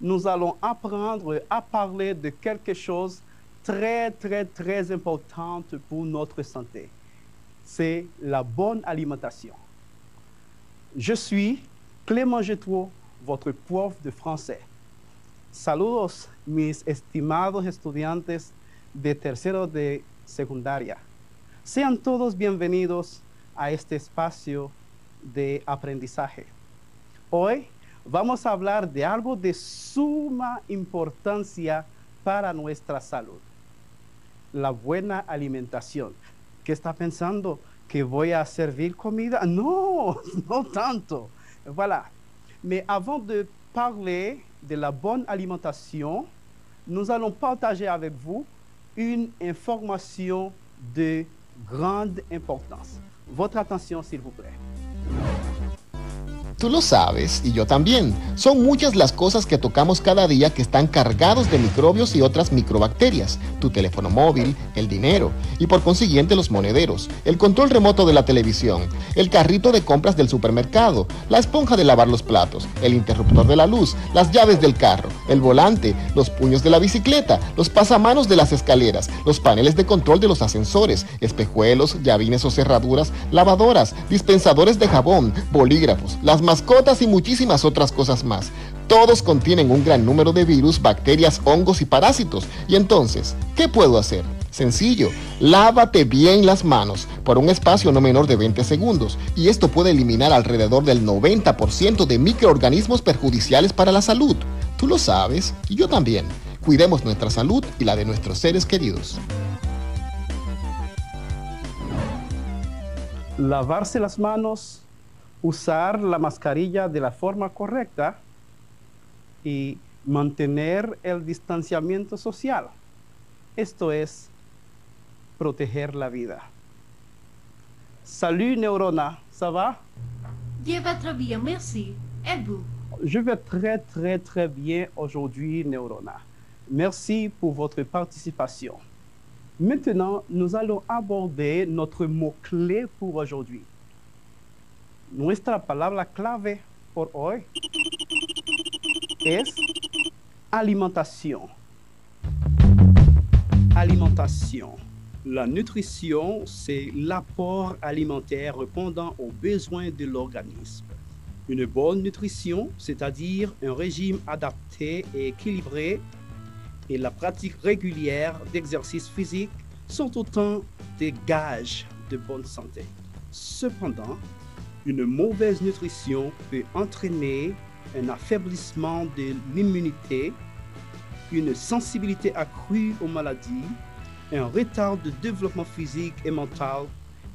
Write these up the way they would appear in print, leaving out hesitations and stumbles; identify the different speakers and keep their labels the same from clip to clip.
Speaker 1: nous allons apprendre à parler de quelque chose très important pour notre santé. C'est la bonne alimentation. Je suis Clément Getro, votre prof de français. Saludos, mis estimados estudiantes de tercero de secundaria. Sean todos bienvenidos a este espacio de aprendizaje. Hoy vamos a hablar de algo de suma importancia para nuestra salud. La buena alimentación. ¿Qué está pensando? ¿Que voy a servir comida? No, no tanto. Voilà. Mais avant de parler de la bonne alimentation, nous allons partager avec vous une information de grande importance. Votre attention, s'il vous plaît.
Speaker 2: Tú lo sabes, y yo también. Son muchas las cosas que tocamos cada día que están cargados de microbios y otras microbacterias. Tu teléfono móvil, el dinero, y por consiguiente los monederos, el control remoto de la televisión, el carrito de compras del supermercado, la esponja de lavar los platos, el interruptor de la luz, las llaves del carro, el volante, los puños de la bicicleta, los pasamanos de las escaleras, los paneles de control de los ascensores, espejuelos, llavines o cerraduras, lavadoras, dispensadores de jabón, bolígrafos, las mascotas y muchísimas otras cosas más. Todos contienen un gran número de virus, bacterias, hongos y parásitos. Y entonces, ¿qué puedo hacer? Sencillo, lávate bien las manos por un espacio no menor de 20 segundos y esto puede eliminar alrededor del 90% de microorganismos perjudiciales para la salud. Tú lo sabes y yo también. Cuidemos nuestra salud y la de nuestros seres queridos.
Speaker 1: Lavarse las manos, usar la mascarilla de la forma correcta y mantener el distanciamiento social. Esto es proteger la vida. Salut Neurona, ça va?
Speaker 3: Je vais très bien, merci. Et vous?
Speaker 1: Je vais très bien aujourd'hui, Neurona. Merci pour votre participation. Maintenant, nous allons aborder notre mot-clé pour aujourd'hui. Nuestra palabra clave por hoy es alimentación. Alimentation. La nutrition, c'est l'apport alimentaire répondant aux besoins de l'organisme. Une bonne nutrition, c'est-à-dire un régime adapté et équilibré, et la pratique régulière d'exercice physique sont autant des gages de bonne santé. Cependant, une mauvaise nutrition peut entraîner un affaiblissement de l'immunité, une sensibilité accrue aux maladies, un retard de développement physique et mental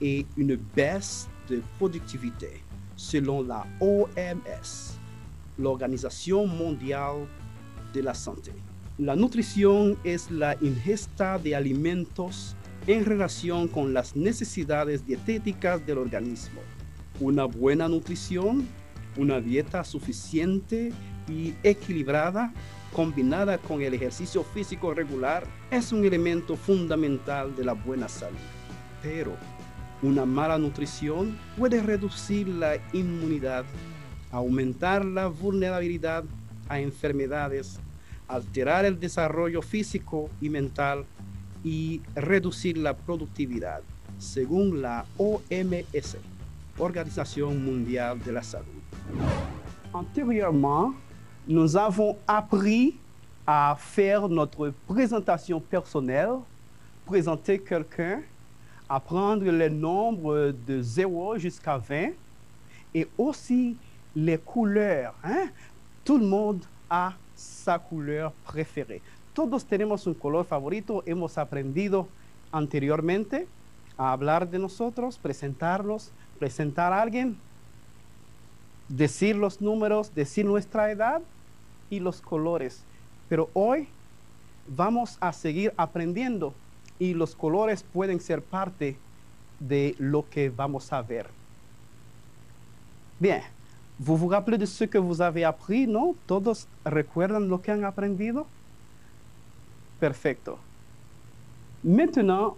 Speaker 1: et une baisse de productivité, selon la OMS, l'Organisation mondiale de la santé. La nutrición es la ingesta de alimentos en relación con las necesidades dietéticas del organismo. Una buena nutrición, una dieta suficiente y equilibrada, combinada con el ejercicio físico regular, es un elemento fundamental de la buena salud. Pero una mala nutrición puede reducir la inmunidad, aumentar la vulnerabilidad a enfermedades, alterar el desarrollo físico y mental y reducir la productividad, según la OMS, Organisation mondiale de la Salud. Antérieurement, nous avons appris à faire notre présentation personnelle, présenter quelqu'un, apprendre les nombres de 0 jusqu'à 20 et aussi les couleurs. Hein? Tout le monde a sa couleur préférée. Todos tenemos un color favorito. Hemos aprendido anteriormente a hablar de nosotros, presentarnos, presentar a alguien, decir los números, decir nuestra edad y los colores. Pero hoy vamos a seguir aprendiendo y los colores pueden ser parte de lo que vamos a ver. Bien, vous vous rappelez de ce que vous avez appris, non? ¿Todos recuerdan lo que han aprendido? Perfecto. Maintenant,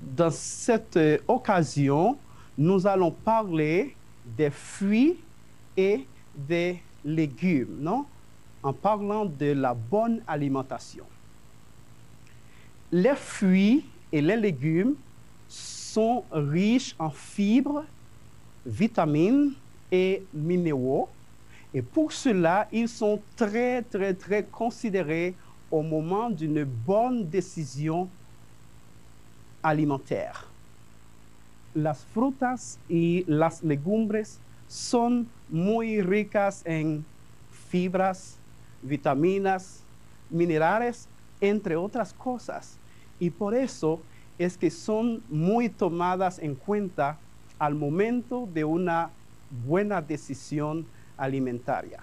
Speaker 1: dans cette occasion, nous allons parler des fruits et des légumes, non? en parlant de la bonne alimentation. Les fruits et les légumes sont riches en fibres, vitamines et minéraux. Et pour cela, ils sont très considérés au moment d'une bonne décision alimentaire. Las frutas y las legumbres son muy ricas en fibras, vitaminas, minerales, entre otras cosas. Y por eso es que son muy tomadas en cuenta al momento de una buena décision alimentaire.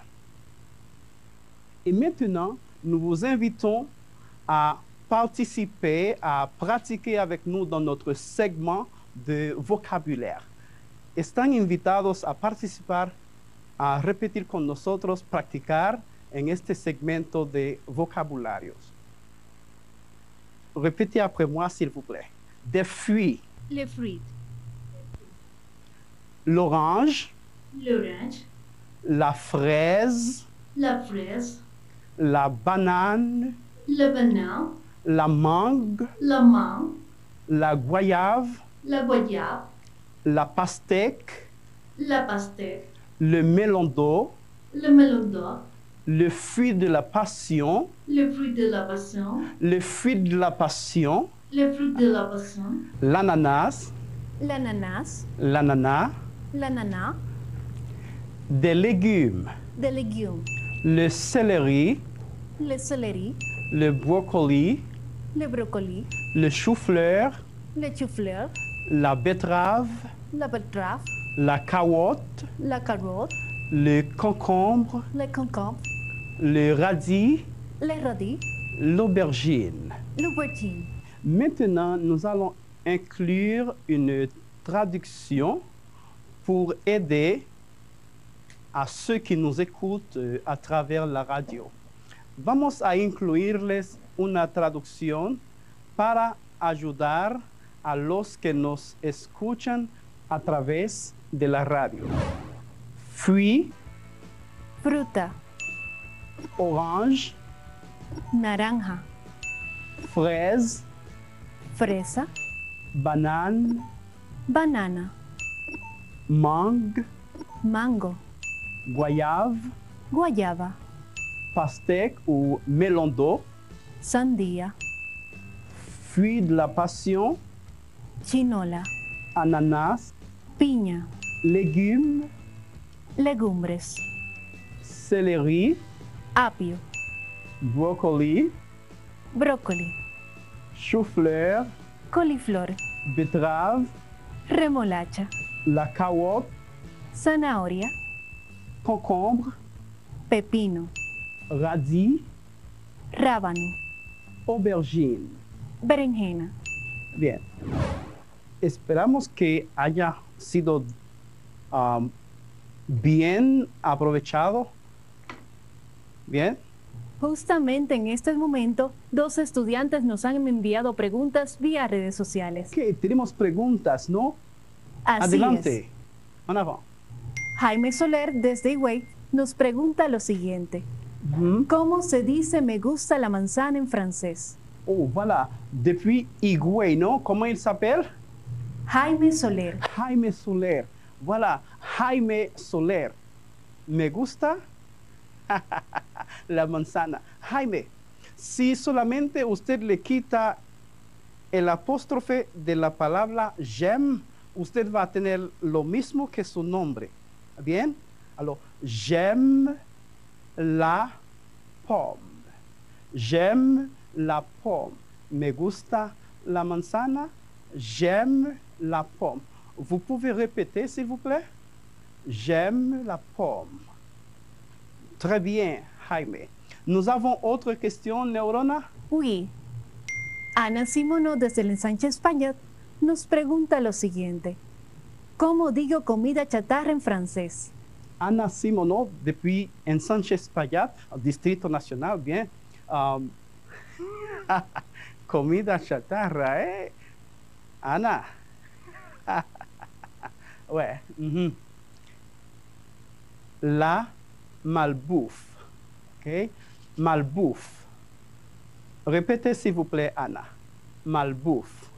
Speaker 1: Et maintenant, nous vous invitons à participer, à pratiquer avec nous dans notre segment de vocabulaire. Están invitados a participar, a repetir con nosotros, practicar en este segmento de vocabularios. Répétez après moi, s'il vous plaît. Des fruits.
Speaker 3: Les fruits.
Speaker 1: L'orange,
Speaker 3: L'orange.
Speaker 1: la fraise,
Speaker 3: La fraise.
Speaker 1: la banane,
Speaker 3: Le banane.
Speaker 1: la mangue,
Speaker 3: La mangue.
Speaker 1: la goyave,
Speaker 3: La goyave.
Speaker 1: la pastèque,
Speaker 3: La pastèque.
Speaker 1: le melon d'eau,
Speaker 3: Le melon d'or.
Speaker 1: le fruit de la passion,
Speaker 3: Le fruit de la passion.
Speaker 1: le fruit de la passion,
Speaker 3: Le fruit de la passion.
Speaker 1: l'ananas,
Speaker 3: L'ananas.
Speaker 1: l'ananas,
Speaker 3: L'ananas.
Speaker 1: des légumes,
Speaker 3: Des légumes.
Speaker 1: le céleri,
Speaker 3: Le céleri.
Speaker 1: le brocoli,
Speaker 3: Le brocoli.
Speaker 1: le chou-fleur,
Speaker 3: Le chou-fleur.
Speaker 1: la betterave,
Speaker 3: La betterave.
Speaker 1: la carotte,
Speaker 3: La carotte.
Speaker 1: le concombre,
Speaker 3: Le concombre.
Speaker 1: le radis,
Speaker 3: Le radis.
Speaker 1: l'aubergine.
Speaker 3: L'aubergine.
Speaker 1: Maintenant, nous allons inclure une traduction pour aider a ceux que nos écoutent a travers la radio. Vamos a incluirles una traducción para ayudar a los que nos escuchan a través de la radio. Fruit,
Speaker 3: Fruta.
Speaker 1: orange,
Speaker 3: Naranja.
Speaker 1: fraise,
Speaker 3: Fresa.
Speaker 1: banane,
Speaker 3: Banana.
Speaker 1: mangue,
Speaker 3: Mango.
Speaker 1: goyave,
Speaker 3: Guayaba.
Speaker 1: pastèque ou melon d'eau,
Speaker 3: Sandía.
Speaker 1: fruit de la passion,
Speaker 3: Chinola.
Speaker 1: ananas,
Speaker 3: Piña.
Speaker 1: légumes,
Speaker 3: Legumbres.
Speaker 1: céleri,
Speaker 3: Apio.
Speaker 1: brocoli,
Speaker 3: Brócoli.
Speaker 1: chou-fleur,
Speaker 3: Coliflor.
Speaker 1: betterave,
Speaker 3: Remolacha.
Speaker 1: la carotte,
Speaker 3: Zanahoria.
Speaker 1: concombre,
Speaker 3: Pepino.
Speaker 1: radis,
Speaker 3: Rábano.
Speaker 1: aubergine.
Speaker 3: Berenjena.
Speaker 1: Bien. Esperamos que haya sido bien aprovechado. Bien.
Speaker 3: Justamente en este momento, 2 estudiantes nos han enviado preguntas vía redes sociales.
Speaker 1: Ok, tenemos preguntas, ¿no?
Speaker 3: Así
Speaker 1: Adelante.
Speaker 3: es.
Speaker 1: En avant.
Speaker 3: Jaime Soler, desde Higüey, nos pregunta lo siguiente.
Speaker 1: Mhm.
Speaker 3: ¿Cómo se dice me gusta la manzana en francés?
Speaker 1: Oh, voilà. Depuis Higüey, ¿no? ¿Cómo il s'appelle?
Speaker 3: Jaime Soler.
Speaker 1: Jaime Soler. Voilà, Jaime Soler. ¿Me gusta? La manzana. Jaime, si solamente usted le quita el apóstrofe de la palabra j'aime, usted va a tener lo mismo que su nombre. ¿Bien? Alors, j'aime la pomme. J'aime la pomme. Me gusta la manzana. J'aime la pomme. Vous pouvez répéter, s'il vous plaît? J'aime la pomme. Très bien, Jaime. Nous avons autre question, Neurona?
Speaker 3: Oui. Ana Simono, desde el Ensanche España, nos pregunta lo siguiente. ¿Cómo digo comida chatarra en francés?
Speaker 1: Ana Simono, depuis Ensanche Espaillat, Distrito Nacional, bien. Comida chatarra, ¿eh? Ana. Ouais. Mhm. La malbouffe. OK? Malbouffe. Répétez s'il vous plaît, Anna. Malbouffe.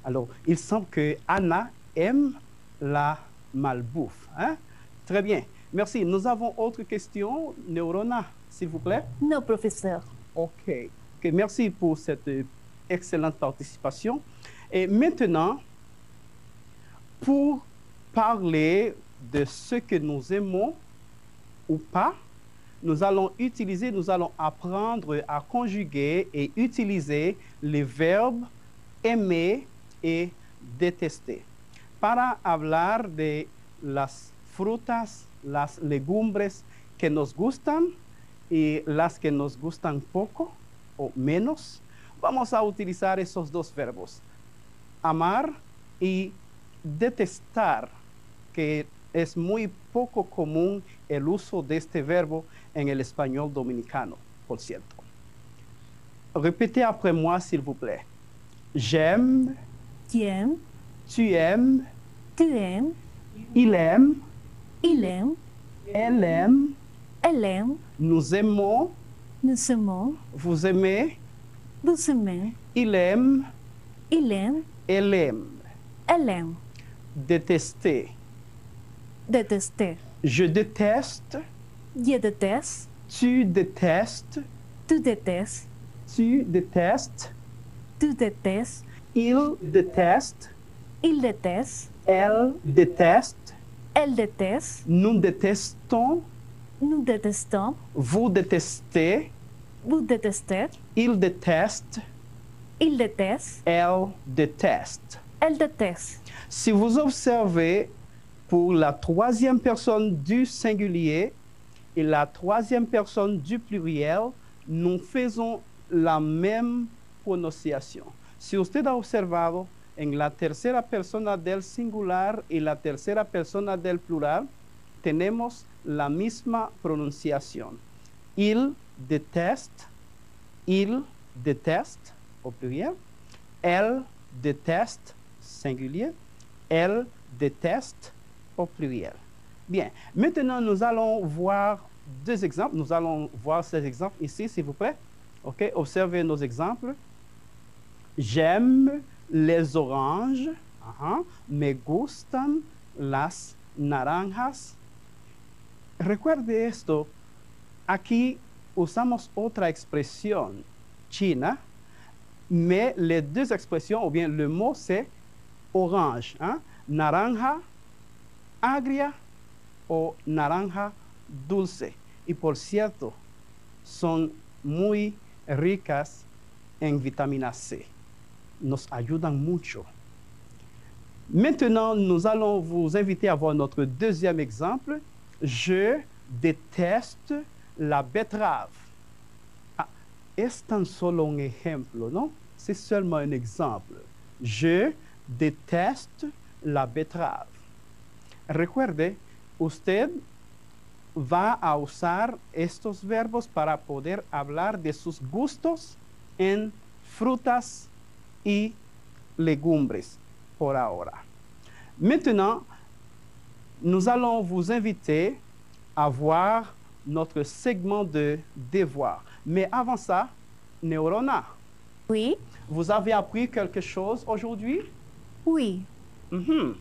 Speaker 1: Alors, il semble que Anna aime la malbouffe. Hein? Très bien. Merci. Nous avons autre question, Neurona, s'il vous plaît.
Speaker 3: Non, professeur.
Speaker 1: OK. Merci pour cette excellente participation. Et maintenant, pour parler de ce que nous aimons ou pas, nous allons apprendre à conjuguer et utiliser les verbes aimer et detester. Para hablar de las frutas, las legumbres que nos gustan y las que nos gustan poco o menos, vamos a utilizar esos dos verbos, amar y detestar, que es muy poco común el uso de este verbo en el español dominicano, por cierto. Répétez après moi, s'il vous plaît. J'aime,
Speaker 3: J'aime,
Speaker 1: tu aimes,
Speaker 3: tu aimes,
Speaker 1: il aime,
Speaker 3: il aime,
Speaker 1: elle aime,
Speaker 3: elle aime,
Speaker 1: nous aimons,
Speaker 3: nous aimons,
Speaker 1: vous aimez,
Speaker 3: vous aimez,
Speaker 1: il aime,
Speaker 3: il aime,
Speaker 1: elle aime.
Speaker 3: elle aime.
Speaker 1: Détester.
Speaker 3: Détester.
Speaker 1: Je déteste,
Speaker 3: Je déteste,
Speaker 1: tu détestes,
Speaker 3: tu détestes,
Speaker 1: tu détestes,
Speaker 3: tu détestes,
Speaker 1: il déteste,
Speaker 3: il déteste,
Speaker 1: elle déteste,
Speaker 3: elle déteste,
Speaker 1: nous détestons,
Speaker 3: nous détestons,
Speaker 1: vous détestez,
Speaker 3: vous détestez,
Speaker 1: il déteste,
Speaker 3: il déteste,
Speaker 1: elle déteste.
Speaker 3: elle déteste.
Speaker 1: Si vous observez pour la troisième personne du singulier et la troisième personne du pluriel, nous faisons la même pronunciación. Si usted ha observado en la tercera persona del singular y la tercera persona del plural, tenemos la misma pronunciación. Il déteste, au pluriel, elle déteste, singulier, elle déteste, au pluriel. Bien, maintenant nous allons voir deux exemples. Nous allons voir ces exemples ici, s'il vous plaît. OK, observez nos exemples. J'aime les oranges. Me gustan las naranjas. Recuerde esto. Aquí usamos otra expresión china, mais les deux expressions, ou bien le mot, c'est orange. Naranja agria o naranja dulce. Y por cierto, son muy ricas en vitamina C. Nos ayudan mucho. Maintenant, nous allons vous inviter à voir notre deuxième exemple. Je déteste la betterave. Es tan solo un ejemplo, ¿no? C'est seulement un exemple. Je déteste la betterave. Recuerde, usted va a usar estos verbos para poder hablar de sus gustos en frutas y legumbres por ahora. Maintenant, nous allons vous inviter à voir notre segment de devoir. Mais avant ça, Neurona,
Speaker 3: Oui,
Speaker 1: vous avez appris quelque chose aujourd'hui?
Speaker 3: oui.
Speaker 1: Mhm.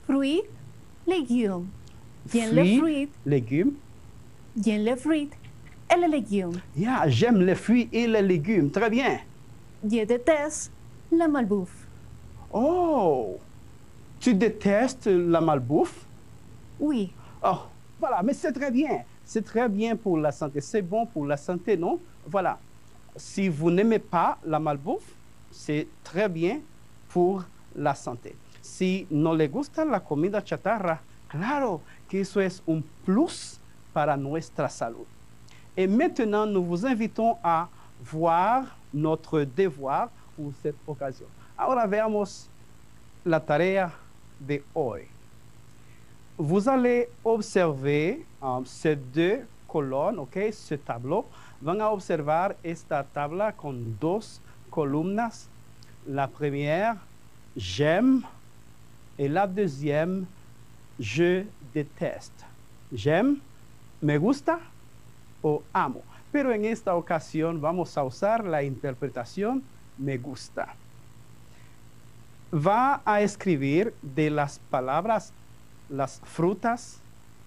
Speaker 3: Fruits, légumes. J'aime les fruits,
Speaker 1: légumes.
Speaker 3: j'aime les fruits et les légumes.
Speaker 1: Yeah, j'aime les fruits et les légumes. Très bien.
Speaker 3: Je déteste la malbouffe.
Speaker 1: Oh, tu détestes la malbouffe?
Speaker 3: Oui,
Speaker 1: Oh, voilà, mais c'est très bien. C'est très bien pour la santé. C'est bon pour la santé, non? Voilà. Si vous n'aimez pas la malbouffe, c'est très bien pour la santé. Si no le gusta la comida chatarra, claro que eso es un plus para nuestra salud. Et maintenant, nous vous invitons à voir notre devoir pour cette occasion. Ahora veamos la tarea de hoy. Vous allez observer ces deux colonnes, OK, ce tableau. Van a observar esta tabla con dos columnas. La première, j'aime, et la deuxième, je déteste. J'aime, me gusta o amo. Pero en esta ocasión vamos a usar la interpretación me gusta. Va a escribir de las palabras, las frutas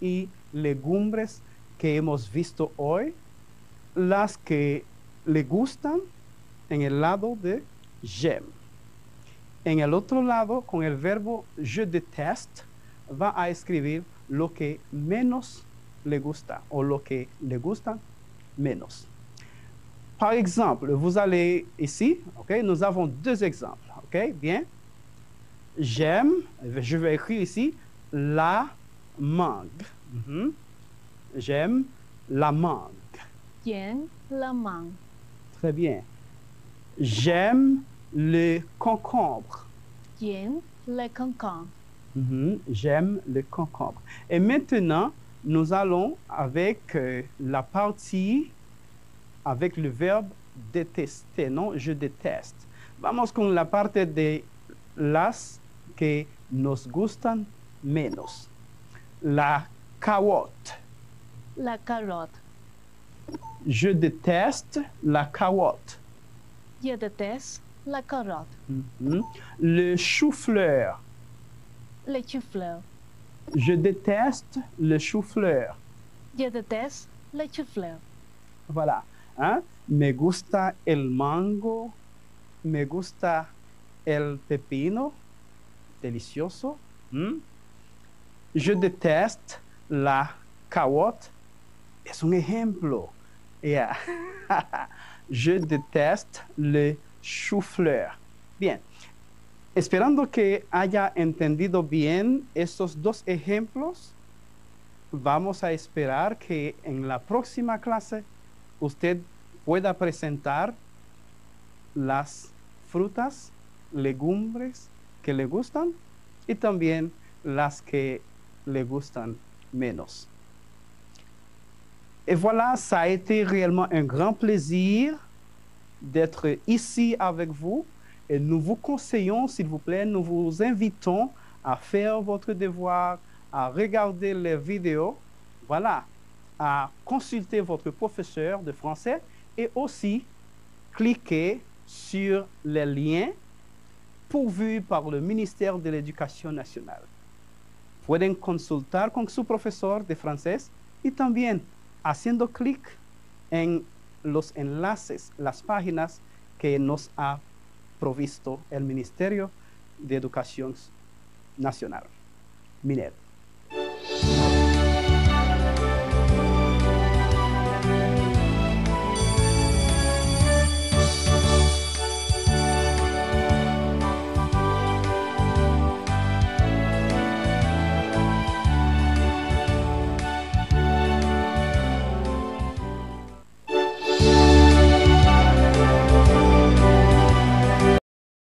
Speaker 1: y legumbres que hemos visto hoy, las que le gustan en el lado de j'aime. En el otro lado, con el verbo je déteste, va a escribir lo que menos le gusta o lo que le gusta menos. Par exemple, vous allez ici, ok, nous avons deux exemples, ok, bien. J'aime, je vais écrire ici, la mangue. J'aime la mangue.
Speaker 3: Bien, la mangue.
Speaker 1: Très bien. J'aime le concombre.
Speaker 3: Bien, le concombre.
Speaker 1: J'aime le concombre. Et maintenant, nous allons avec la partie, avec le verbe détester, non? Je déteste. Vamos con la parte de las que nos gustan menos. La carotte.
Speaker 3: La carotte.
Speaker 1: Je déteste la carotte.
Speaker 3: Je déteste la carotte.
Speaker 1: Le chou-fleur.
Speaker 3: Le chou-fleur.
Speaker 1: Je déteste le chou-fleur.
Speaker 3: Je déteste le chou-fleur.
Speaker 1: Voilà. Hein? Me gusta el mango. Me gusta el pepino. Delicioso. Je déteste la carotte. Es un ejemplo. Yeah. Je déteste le chou-fleur. Bien. Esperando que haya entendido bien estos dos ejemplos, vamos a esperar que en la próxima clase usted pueda presentar las frutas, legumbres que le gustan y también las que le gustan menos. Et voilà, ça a été réellement un grand plaisir d'être ici avec vous. Et nous vous conseillons, s'il vous plaît, nous vous invitons à faire votre devoir, à regarder les vidéos, voilà, à consulter votre professeur de français et aussi cliquer sur les liens pourvus par le ministère de l'Éducation nacional. Pueden consultar con su profesor de francés y también haciendo clic en los enlaces, las páginas que nos ha provisto el Ministerio de Educación Nacional, MINED.